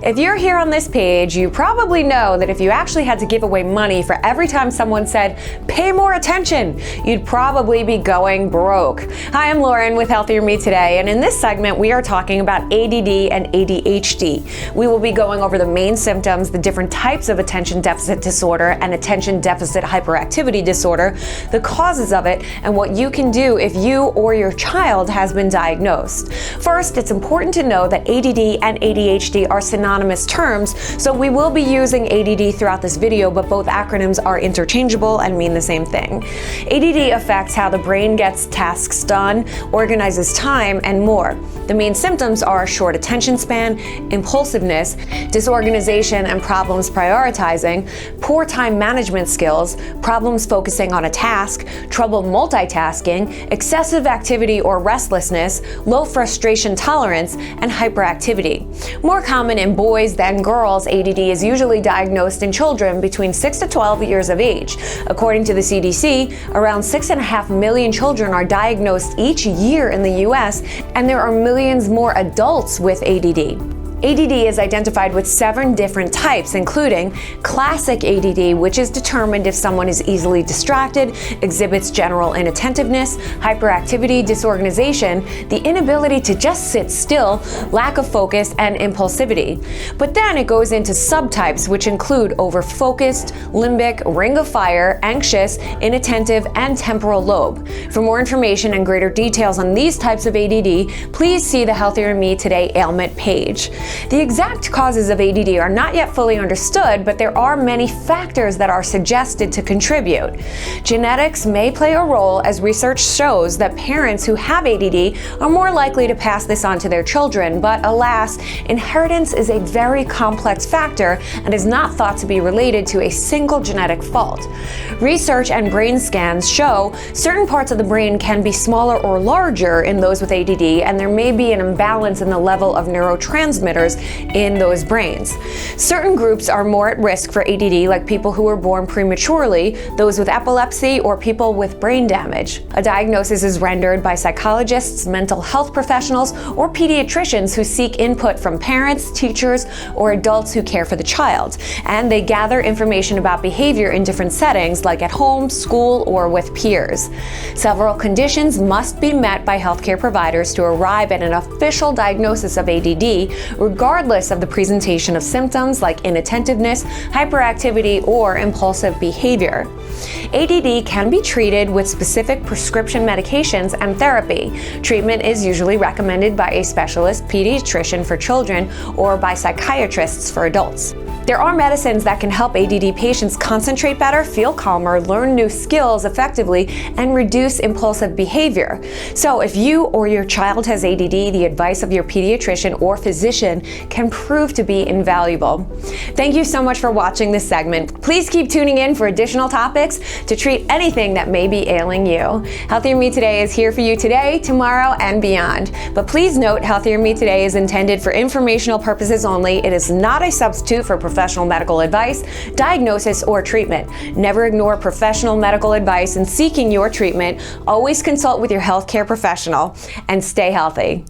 If you're here on this page, you probably know that if you actually had to give away money for every time someone said, "Pay more attention," you'd probably be going broke. Hi, I'm Lauren with Healthier Me Today, and in this segment, we are talking about ADD and ADHD. We will be going over the main symptoms, the different types of attention deficit disorder and attention deficit hyperactivity disorder, the causes of it, and what you can do if you or your child has been diagnosed. First, it's important to know that ADD and ADHD are synonymous terms, so we will be using ADD throughout this video, but both acronyms are interchangeable and mean the same thing. ADD affects how the brain gets tasks done, organizes time, and more. The main symptoms are short attention span, impulsiveness, disorganization and problems prioritizing, poor time management skills, problems focusing on a task, trouble multitasking, excessive activity or restlessness, low frustration tolerance, and hyperactivity. More common in boys than girls, ADD is usually diagnosed in children between 6 to 12 years of age. According to the CDC, around 6.5 million children are diagnosed each year in the US, and there are millions more adults with ADD. ADD is identified with 7 different types, including classic ADD, which is determined if someone is easily distracted, exhibits general inattentiveness, hyperactivity, disorganization, the inability to just sit still, lack of focus, and impulsivity. But then it goes into subtypes, which include overfocused, limbic, ring of fire, anxious, inattentive, and temporal lobe. For more information and greater details on these types of ADD, please see the Healthier Me Today ailment page. The exact causes of ADD are not yet fully understood, but there are many factors that are suggested to contribute. Genetics may play a role, as research shows that parents who have ADD are more likely to pass this on to their children, but alas, inheritance is a very complex factor and is not thought to be related to a single genetic fault. Research and brain scans show certain parts of the brain can be smaller or larger in those with ADD, and there may be an imbalance in the level of neurotransmitters in those brains. Certain groups are more at risk for ADD, like people who were born prematurely, those with epilepsy, or people with brain damage. A diagnosis is rendered by psychologists, mental health professionals, or pediatricians who seek input from parents, teachers, or adults who care for the child. And they gather information about behavior in different settings, like at home, school, or with peers. Several conditions must be met by healthcare providers to arrive at an official diagnosis of ADD, regardless of the presentation of symptoms like inattentiveness, hyperactivity, or impulsive behavior. ADD can be treated with specific prescription medications and therapy. Treatment is usually recommended by a specialist pediatrician for children or by psychiatrists for adults. There are medicines that can help ADD patients concentrate better, feel calmer, learn new skills effectively, and reduce impulsive behavior. So if you or your child has ADD, the advice of your pediatrician or physician can prove to be invaluable. Thank you so much for watching this segment. Please keep tuning in for additional topics to treat anything that may be ailing you. Healthier Me Today is here for you today, tomorrow, and beyond. But please note, Healthier Me Today is intended for informational purposes only. It is not a substitute for professional medical advice, diagnosis, or treatment. Never ignore professional medical advice in seeking your treatment. Always consult with your healthcare professional and stay healthy.